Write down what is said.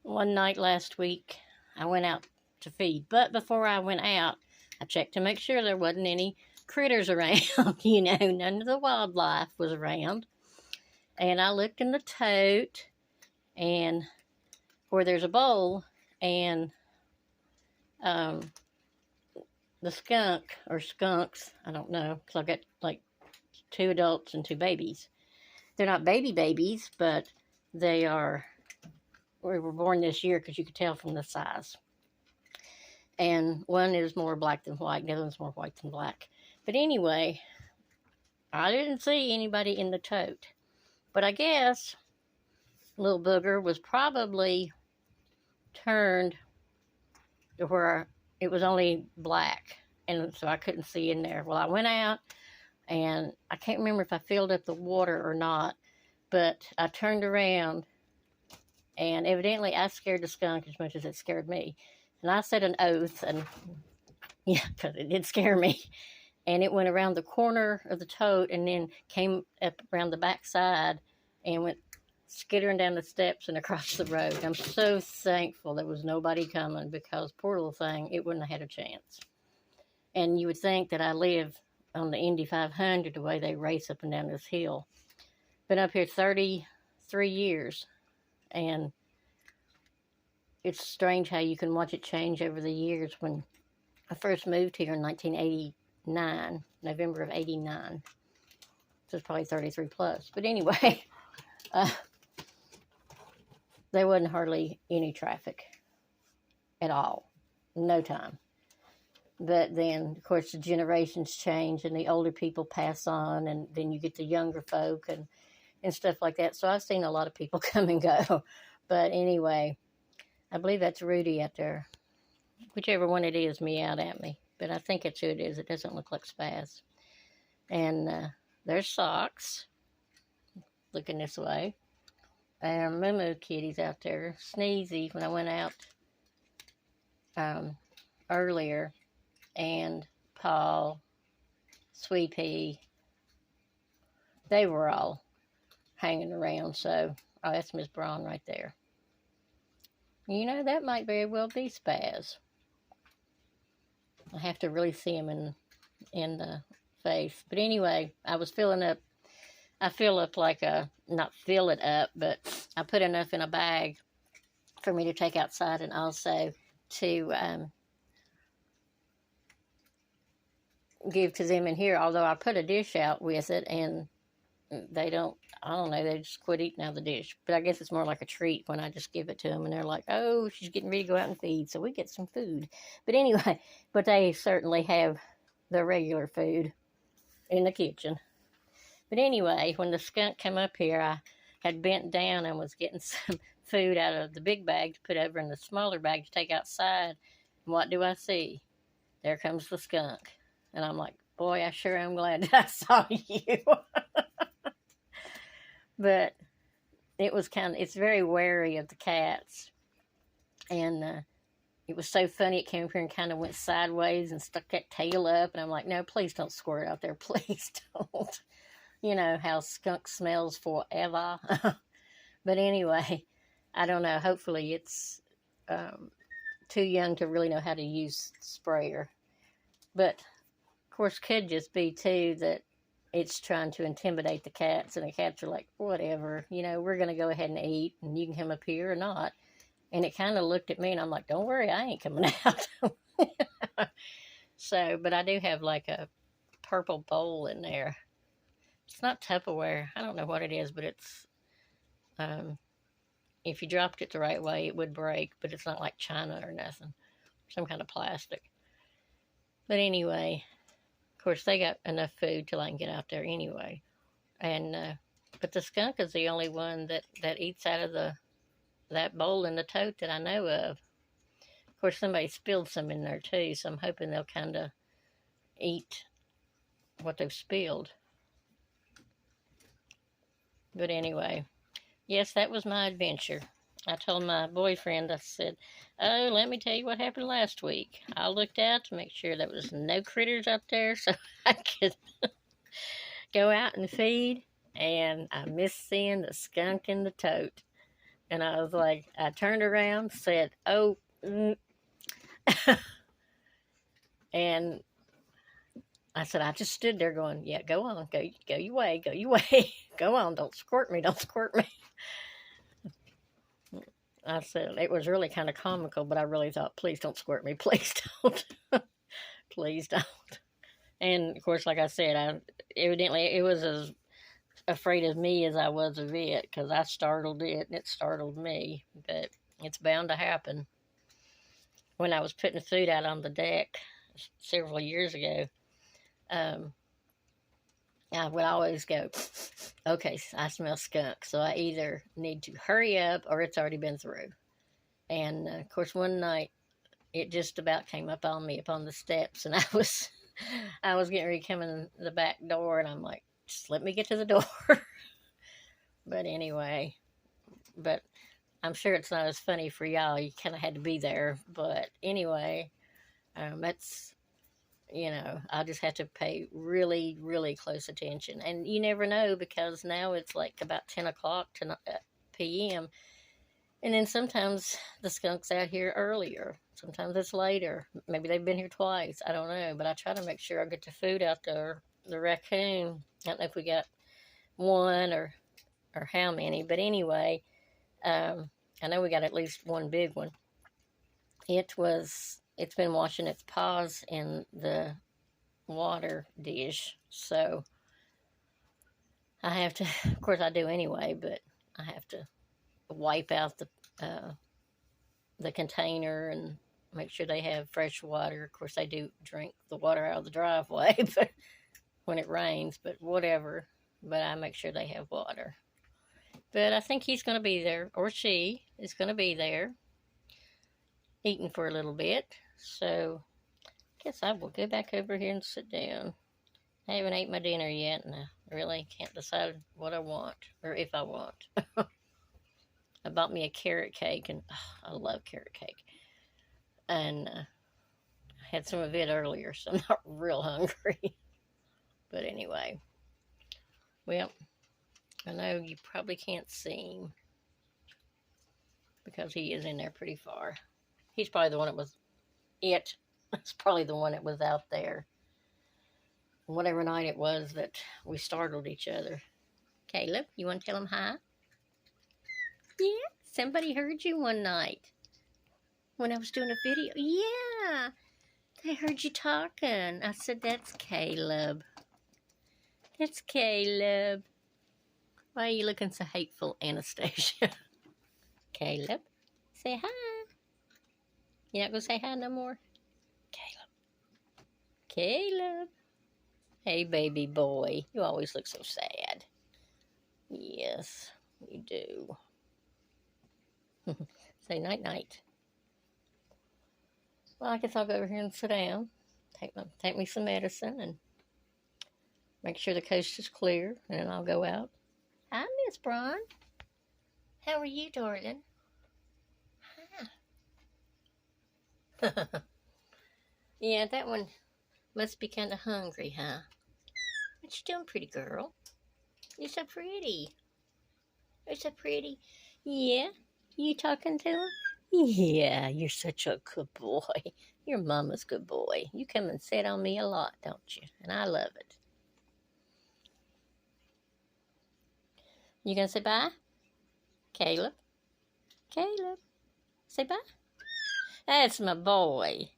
One night last week, I went out to feed, but before I went out, I checked to make sure there wasn't any critters around. None of the wildlife was around. And I looked in the tote, and where there's a bowl, and um, the skunk or skunks, I don't know, because I've got like 2 adults and 2 babies. They're not babies, but they are. We were born this year because you could tell from the size. And one is more black than white, the other one's more white than black. But anyway, I didn't see anybody in the tote. But I guess little booger was probably turned to where it was only black, and so I couldn't see in there. Well, I went out, and I can't remember if I filled up the water or not, but I turned around, and evidently I scared the skunk as much as it scared me. And I said an oath, and yeah, because it did scare me. And it went around the corner of the tote and then came up around the back side and went skittering down the steps and across the road. I'm so thankful there was nobody coming, because poor little thing, it wouldn't have had a chance. And you would think that I live on the Indy 500 the way they race up and down this hill. Been up here 33 years, and it's strange how you can watch it change over the years. When I first moved here in 1989, November of 89, so it's probably 33 plus. But anyway, there wasn't hardly any traffic at all, no time. But then, of course, the generations change and the older people pass on, and then you get the younger folk and stuff like that. So I've seen a lot of people come and go. But anyway, I believe that's Rudy out there. Whichever one it is, meowed at me. But I think it's who it is. It doesn't look like Spaz. And there's Socks, looking this way. And Moo Kitties out there. Sneezy, when I went out earlier. And Paul, Sweet Pea, they were all hanging around. So, oh, that's Miss Braun right there. That might very well be Spaz. I have to really see him in the face. But anyway, I was filling up. I fill up not fill it up, but I put enough in a bag for me to take outside, and also to give to them in here. Although I put a dish out with it, and they don't, I don't know, they just quit eating out of the dish. But I guess it's more like a treat when I just give it to them, and they're like, oh, she's getting ready to go out and feed, so we get some food. But anyway, but they certainly have their regular food in the kitchen. But anyway, when the skunk came up here, I had bent down and was getting some food out of the big bag to put over in the smaller bag to take outside. And what do I see? There comes the skunk. And I'm like, boy, I sure am glad that I saw you. But it was it's very wary of the cats. And it was so funny. It came up here and kind of went sideways and stuck that tail up. And I'm like, no, please don't squirt out there. Please don't. You know how skunk smells forever. But anyway, I don't know. Hopefully it's too young to really know how to use sprayer. But, of course, could just be, too, that it's trying to intimidate the cats, and the cats are like, whatever, we're going to go ahead and eat, and you can come up here or not. And it kind of looked at me, and I'm like, don't worry, I ain't coming out. So, but I do have like a purple bowl in there. It's not Tupperware. I don't know what it is, but it's, if you dropped it the right way, it would break, but it's not like china or nothing. Some kind of plastic. But anyway, of course, they got enough food till I can get out there anyway. And, but the skunk is the only one that eats out of that bowl in the tote that I know of. Of course, somebody spilled some in there too, so I'm hoping they'll kind of eat what they've spilled. But anyway, yes, that was my adventure. I told my boyfriend, I said, oh, let me tell you what happened last week. I looked out to make sure there was no critters up there so I could go out and feed, and I missed seeing the skunk in the tote. And I was like, I turned around, said, oh, and I said, I just stood there going, yeah, go on, go your way, go your way. Go on, don't squirt me, don't squirt me. I said, it was really kind of comical, but I really thought, please don't squirt me, please don't. Please don't. And of course, like I said, evidently it was as afraid of me as I was of it, because I startled it and it startled me. But it's bound to happen. When I was putting the food out on the deck several years ago, I would always go, okay, I smell skunk, so I either need to hurry up or it's already been through. And of course, one night it just about came up on me up on the steps, and I was getting ready to come in the back door, and I'm like, just let me get to the door. But anyway, but I'm sure it's not as funny for y'all. You kind of had to be there. But anyway, that's, I'll just have to pay really, really close attention. And you never know, because now it's like about 10 o'clock p.m. And then sometimes the skunk's out here earlier. Sometimes it's later. Maybe they've been here twice. I don't know. But I try to make sure I get the food out there. The raccoon, I don't know if we got one or how many. But anyway, I know we got at least one big one. It's been washing its paws in the water dish. So I have to, of course I do anyway, but I have to wipe out the container and make sure they have fresh water. Of course, they do drink the water out of the driveway but when it rains, but whatever. But I make sure they have water. But I think he's going to be there, or she is going to be there, eating for a little bit. So I guess I will go back over here and sit down. I haven't ate my dinner yet, and I really can't decide what I want, or if I want. I bought me a carrot cake, and I love carrot cake. And I had some of it earlier, so I'm not real hungry. But anyway, well, I know you probably can't see him because he is in there pretty far. He's probably the one that was it. It's probably the one that was out there. Whatever night it was that we startled each other. Caleb, you want to tell him hi? Yeah, somebody heard you one night when I was doing a video. Yeah, they heard you talking. I said, that's Caleb. That's Caleb. Why are you looking so hateful, Anastasia? Caleb, say hi. You not going to say hi no more? Caleb. Caleb. Hey, baby boy. You always look so sad. Yes, you do. Say night-night. Well, I guess I'll go over here and sit down. Take me some medicine and make sure the coast is clear, and then I'll go out. Hi, Miss Braun. How are you, darling? Hi. Yeah, that one must be kind of hungry, huh? What you doing, pretty girl? You're so pretty. You're so pretty. Yeah? You talking to him? Yeah, you're such a good boy. Your mama's good boy. You come and sit on me a lot, don't you? And I love it. You gonna say bye? Caleb? Caleb? Say bye? That's my boy.